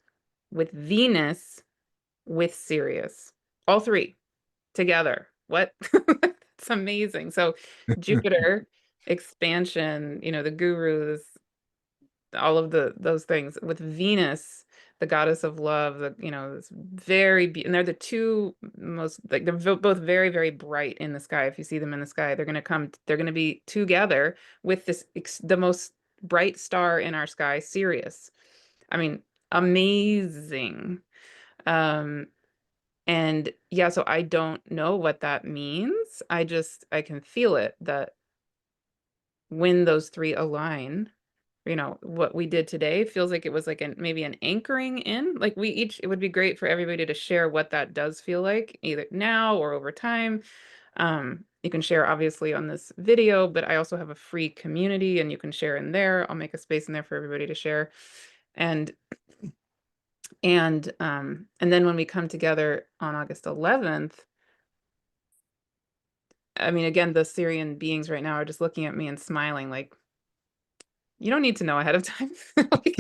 A: with Venus with Sirius. All three together. What? It's amazing. So Jupiter, expansion, the gurus, all of those things with Venus, the goddess of love, it's and they're the two most, like, they're both very, very bright in the sky. If you see them in the sky, they're going to be together with the most bright star in our sky, Sirius. I mean, amazing. Um, and yeah, so I don't know what that means. I can feel it, that when those three align, what we did today feels like it was like maybe an anchoring in, like it would be great for everybody to share what that does feel like, either now or over time. You can share obviously on this video, but I also have a free community and you can share in there. I'll make a space in there for everybody to share. And then when we come together on August 11th, I mean, again, the Syrian beings right now are just looking at me and smiling like, you don't need to know ahead of time. Like,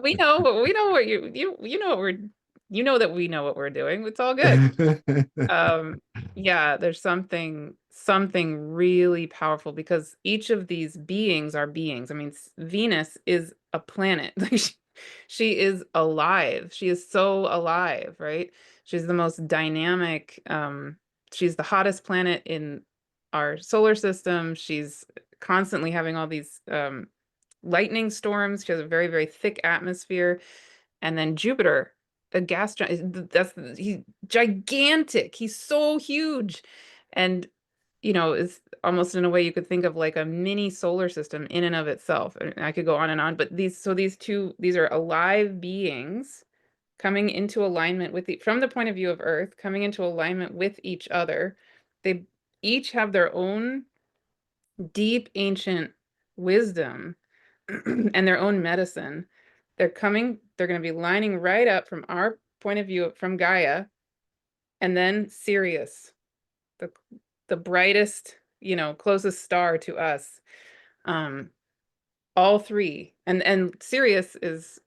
A: we know what you know what we're that we know what we're doing. It's all good. Yeah, there's something really powerful because each of these beings are beings. I mean, Venus is a planet. Like she is alive. She is so alive, right? She's the most dynamic, she's the hottest planet in our solar system. She's constantly having all these lightning storms. She has a very, very thick atmosphere. And then Jupiter, a gas giant, he's gigantic. He's so huge. And it's almost in a way you could think of like a mini solar system in and of itself. And I could go on and on, but these are alive beings coming into alignment with from the point of view of Earth, coming into alignment with each other. They each have their own deep ancient wisdom and their own medicine. They're going to be lining right up from our point of view from Gaia, and then Sirius, the brightest, closest star to us. All three. And Sirius is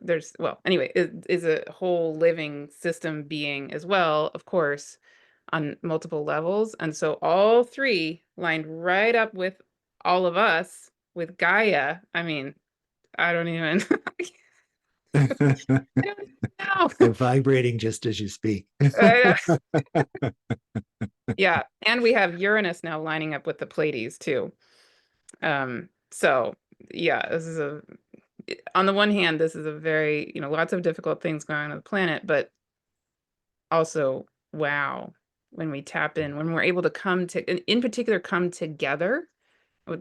A: is a whole living system being as well, of course, on multiple levels. And so all three lined right up with all of us with Gaia. I mean, I don't even I don't even know.
B: They're vibrating just as you speak.
A: Yeah, and we have Uranus now lining up with the Pleiades too. So yeah, on the one hand, this is a very, lots of difficult things going on the planet, but also, wow. when we tap in, when we're able to come to, in particular, come together.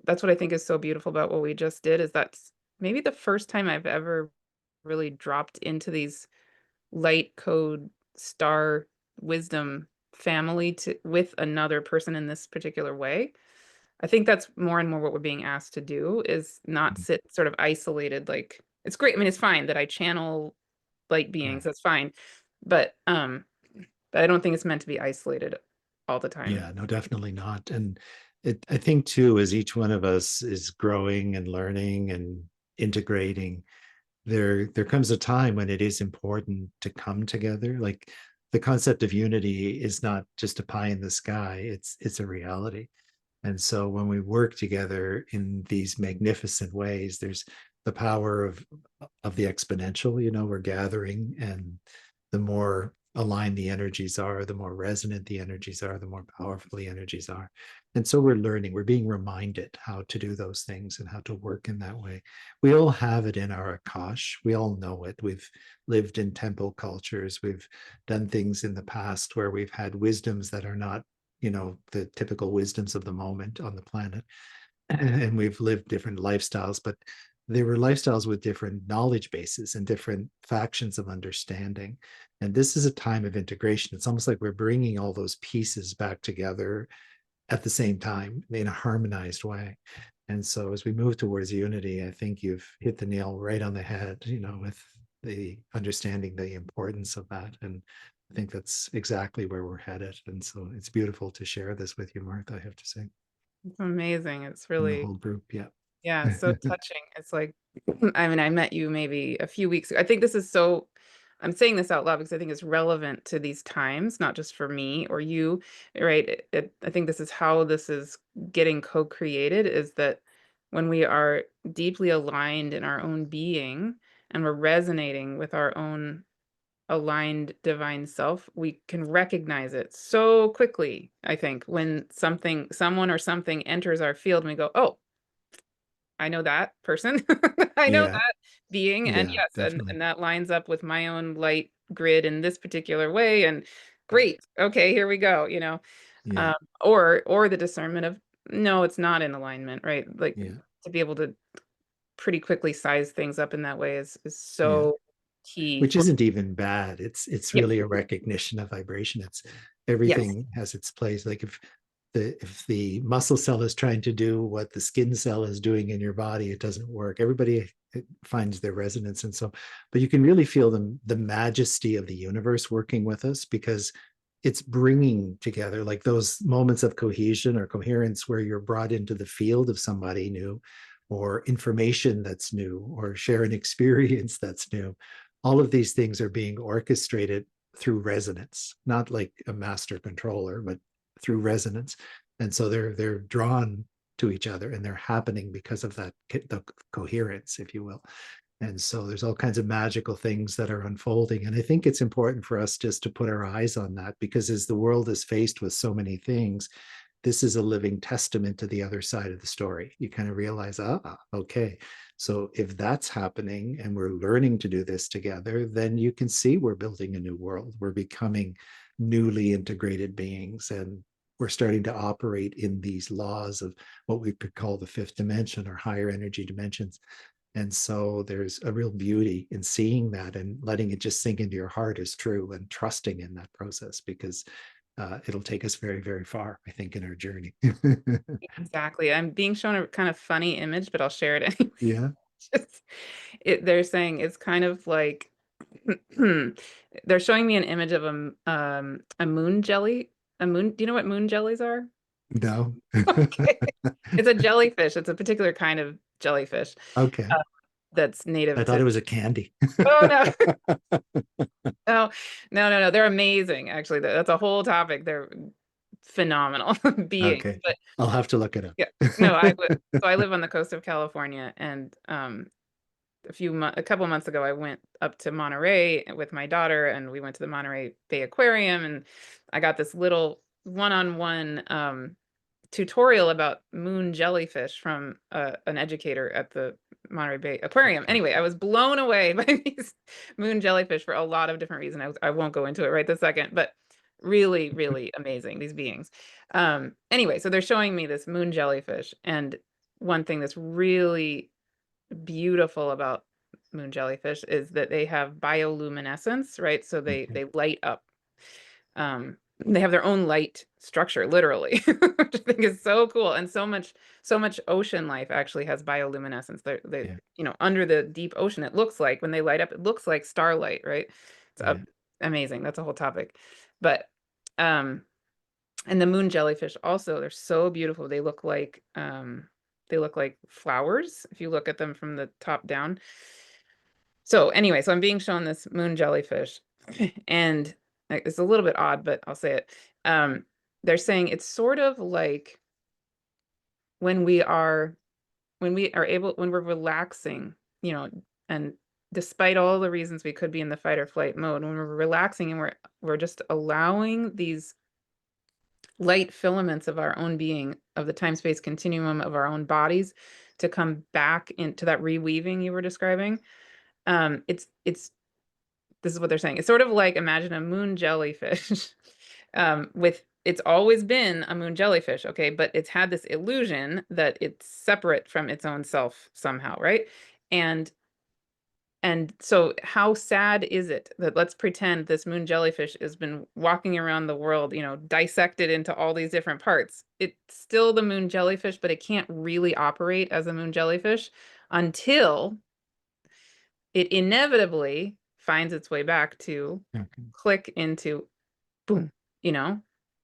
A: That's what I think is so beautiful about what we just did, is that's maybe the first time I've ever really dropped into these light code star wisdom family to with another person in this particular way. I think that's more and more what we're being asked to do, is not
B: Mhm.
A: sit sort of isolated. Like, it's great. I mean, it's fine that I channel light beings.
B: Right.
A: That's fine. But I don't think it's meant to be isolated all the time.
B: Yeah, no, definitely not. And I think too, as each one of us is growing and learning and integrating, there comes a time when it is important to come together. Like the concept of unity is not just a pie in the sky, it's a reality. And so when we work together in these magnificent ways, there's the power of the exponential, we're gathering, and the more aligned the energies are, the more resonant the energies are, the more powerful the energies are. And so we're learning, we're being reminded how to do those things and how to work in that way. We all have it in our Akash. We all know it. We've lived in temple cultures. We've done things in the past where we've had wisdoms that are not the typical wisdoms of the moment on the planet. And we've lived different lifestyles, but they were lifestyles with different knowledge bases and different factions of understanding. And this is a time of integration. It's almost like we're bringing all those pieces back together at the same time in a harmonized way. And so as we move towards unity, I think you've hit the nail right on the head, with the understanding the importance of that. And I think that's exactly where we're headed. And so it's beautiful to share this with you, Martha, I have to say,
A: It's amazing. It's
B: and the
A: really,
B: whole group. Yeah.
A: yeah, it's so touching. It's like, I mean, I met you maybe a few weeks ago. I think this is so, I'm saying this out loud because I think it's relevant to these times, not just for me or you, right? I think this is how this is getting co-created, is that when we are deeply aligned in our own being and we're resonating with our own aligned divine self, we can recognize it so quickly. I think when someone or something enters our field and we go, oh, I know that person. I know
B: Yeah.
A: that being. And
B: Yeah,
A: yes,
B: definitely.
A: and that lines up with my own light grid in this particular way. And great. Okay, here we go,
B: Yeah.
A: Um, or the discernment of, no, it's not in alignment, right? Like,
B: Yeah.
A: to be able to pretty quickly size things up in that way is
B: Yeah.
A: so key
B: Which
A: for,
B: isn't even bad. It's
A: yeah,
B: really a recognition of vibration. It's
A: yes,
B: everything has its place. Like if the muscle cell is trying to do what the skin cell is doing in your body, it doesn't work. Everybody finds their resonance, and so, but you can really feel the majesty of the universe working with us, because it's bringing together like those moments of cohesion or coherence where you're brought into the field of somebody new, or information that's new, or share an experience that's new. All of these things are being orchestrated through resonance, not like a master controller, but through resonance. And so they're drawn to each other, and they're happening because of that, the coherence, if you will. And so there's all kinds of magical things that are unfolding. And I think it's important for us just to put our eyes on that, because as the world is faced with so many things, this is a living testament to the other side of the story. You kind of realize, okay, so if that's happening and we're learning to do this together, then you can see we're building a new world. We're becoming newly integrated beings, and we're starting to operate in these laws of what we could call the fifth dimension or higher energy dimensions. And so there's a real beauty in seeing that and letting it just sink into your heart as true, and trusting in that process, because it'll take us very, very far, I think, in our journey.
A: exactly. I'm being shown a kind of funny image, but I'll share it anyway.
B: Yeah.
A: Just, they're saying it's kind of like, they're showing me an image of a moon jelly. A moon, do you know what moon jellies are?
B: No.
A: Okay. It's a jellyfish. It's a particular kind of jellyfish
B: Okay.
A: uh, that's
B: I
A: native
B: thought
A: to.
B: it was a candy.
A: Oh no, no, no. They're amazing. Actually, that's a whole topic. They're phenomenal beings.
B: Okay.
A: But
B: I'll have to look it
A: yeah,
B: up.
A: no, so I live on the coast of California, and a couple months ago, I went up to Monterey with my daughter, and we went to the Monterey Bay Aquarium, and I got this little one-on-one tutorial about moon jellyfish from an educator at the Monterey Bay Aquarium.
B: Okay.
A: Anyway, I was blown away by these moon jellyfish for a lot of different reasons. I won't go into it right this second, but Really, really amazing, these beings. Anyway, so they're showing me this moon jellyfish, and one thing that's really beautiful about moon jellyfish is that they have bioluminescence, right? So they light up. They have their own light structure, literally, which I think is so cool. And so much ocean life actually has bioluminescence. They,
B: Yeah.
A: under the deep ocean, it looks like when they light up, it looks like starlight, right? It's
B: Yeah.
A: amazing. That's a whole topic. But um, and the moon jellyfish also, they're so beautiful. They look like flowers if you look at them from the top down. So anyway, so I'm being shown this moon jellyfish, and it's a little bit odd, but I'll say it. They're saying it's sort of like when when we're relaxing, and despite all the reasons we could be in the fight or flight mode, when we're relaxing and we're just allowing these light filaments of our own being, of the time-space continuum of our own bodies, to come back into that reweaving you were describing. It's this is what they're saying. It's sort of like, imagine a moon jellyfish. With It's always been a moon jellyfish, okay, but it's had this illusion that it's separate from its own self somehow, right? And so how sad is it that, let's pretend this moon jellyfish has been walking around the world, dissected into all these different parts. It's still the moon jellyfish, but it can't really operate as a moon jellyfish until it inevitably finds its way back to
B: Okay.
A: click into, boom,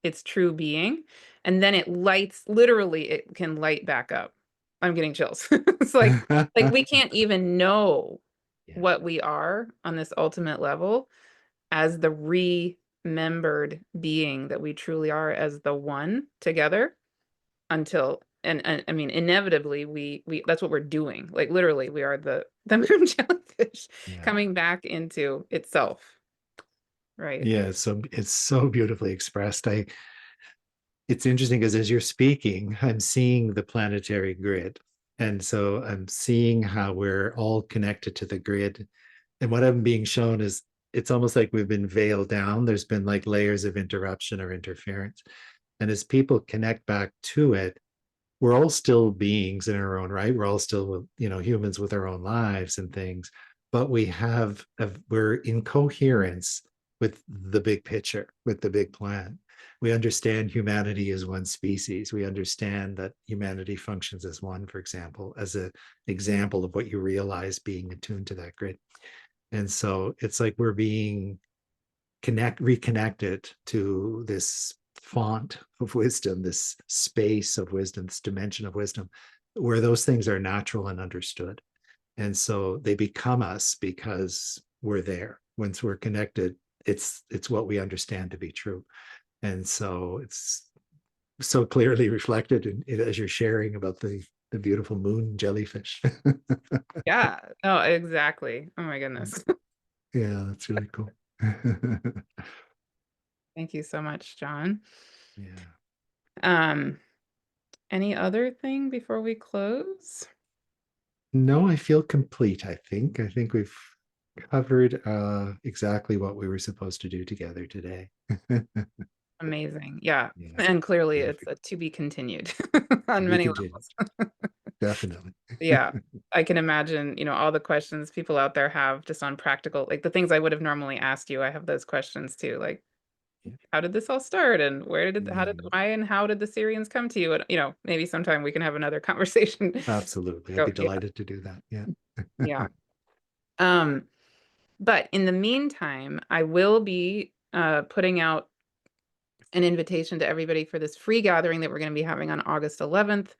A: its true being. And then it lights, literally, it can light back up. I'm getting chills. It's like we can't even know
B: Yeah.
A: what we are on this ultimate level as the remembered being that we truly are, as the one together, until, and I mean, inevitably we that's what we're doing. Like, literally, we are the moon jellyfish
B: Yeah.
A: coming back into itself, right?
B: Yeah. So it's so beautifully expressed. It's interesting because as you're speaking, I'm seeing the planetary grid. And so I'm seeing how we're all connected to the grid. And what I'm being shown is it's almost like we've been veiled down. There's been like layers of interruption or interference. And as people connect back to it, we're all still beings in our own right. We're all still, humans with our own lives and things, but we're in coherence with the big picture, with the big plan. We understand humanity as one species. We understand that humanity functions as one, for example, as an example of what you realize being attuned to that grid. And so it's like we're being reconnected to this font of wisdom, this space of wisdom, this dimension of wisdom, where those things are natural and understood. And so they become us because we're there. Once we're connected, it's what we understand to be true. And so it's so clearly reflected as you're sharing about the beautiful moon jellyfish.
A: Yeah, no, exactly. Oh my goodness.
B: Yeah, that's really cool.
A: Thank you so much, John.
B: Yeah.
A: Um, any other thing before we close?
B: No, I feel complete, I think. I think we've covered exactly what we were supposed to do together today.
A: Amazing. Yeah.
B: Yeah,
A: And clearly it's
B: perfect.
A: a to be continued
B: To
A: on
B: be
A: many
B: continued.
A: levels.
B: Definitely.
A: Yeah. I can imagine, all the questions people out there have just on practical, like the things I would have normally asked you. I have those questions too. Like,
B: Yeah.
A: how did this all start? And
B: Mm,
A: why and how did the Sirians come to you? And, maybe sometime we can have another conversation.
B: absolutely. I'd
A: So,
B: be
A: yeah.
B: delighted to do that. Yeah.
A: Yeah. Um, but in the meantime, I will be putting out an invitation to everybody for this free gathering that we're going to be having on August 11th.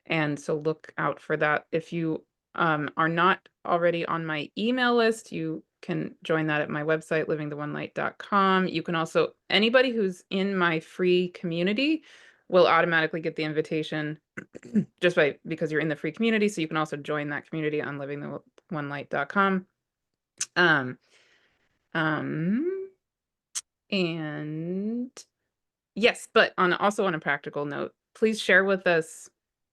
A: And so look out for that. If you are not already on my email list, you can join that at my website, livingtheonelight.com. You can also, anybody who's in my free community will automatically get the invitation just because you're in the free community. So you can also join that community on livingtheonelight.com. Um, um, and yes, but also on a practical note, please share with us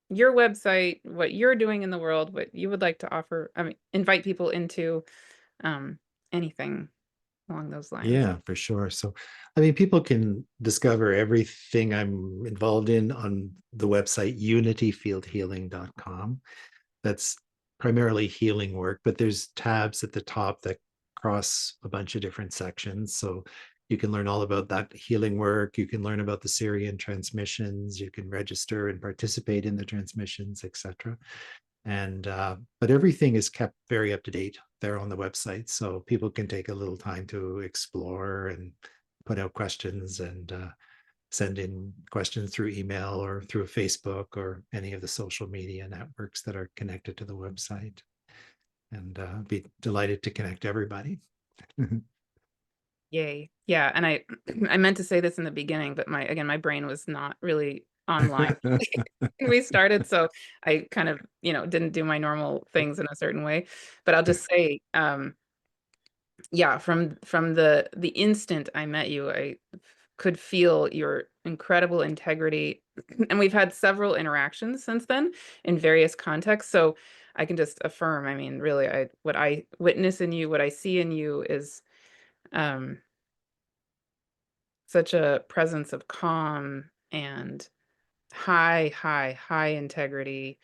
A: your website, what you're doing in the world, what you would like to offer. I mean, invite people into, um, anything along those lines.
B: Yeah, for sure. So, I mean, people can discover everything I'm involved in on the website unityfieldhealing.com. That's primarily healing work, but there's tabs at the top that cross a bunch of different sections. So you can learn all about that healing work. You can learn about the Sirian transmissions. You can register and participate in the transmissions, etc. And but everything is kept very up to date there on the website, so people can take a little time to explore and put out questions and send in questions through email or through Facebook or any of the social media networks that are connected to the website. And be delighted to connect everybody.
A: Yay. Yeah. And I I meant to say this in the beginning, but my brain was not really online when we started. So I kind of, didn't do my normal things in a certain way. But I'll just say, yeah, from the instant I met you, I could feel your incredible integrity. And we've had several interactions since then in various contexts. So I can just affirm, I mean, really, what I witness in you, what I see in you is um such a presence of calm and high integrity,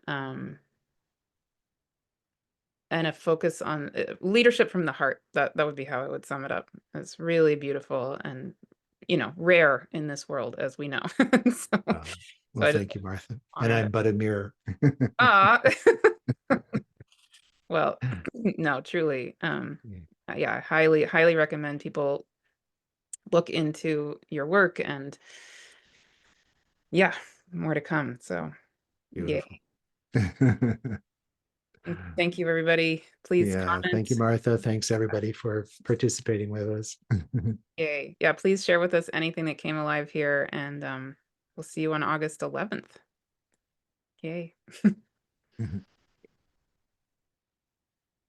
A: um, and a focus on leadership from the heart. That would be how I would sum it up. It's really beautiful and rare in this world, as we know. so,
B: uh,
A: so
B: well,
A: I just
B: thank you, Martha. And
A: honor
B: I'm
A: that.
B: but a mirror.
A: Ah, well, no, truly. Yeah, I highly recommend people look into your work, and yeah, more to come. So,
B: Beautiful.
A: yay. Thank you, everybody. Please
B: Yeah, thank you,
A: comment.
B: Martha. Thanks everybody for participating with us.
A: Yay. Yeah, please share with us anything that came alive here, and we'll see you on August 11th. Yay.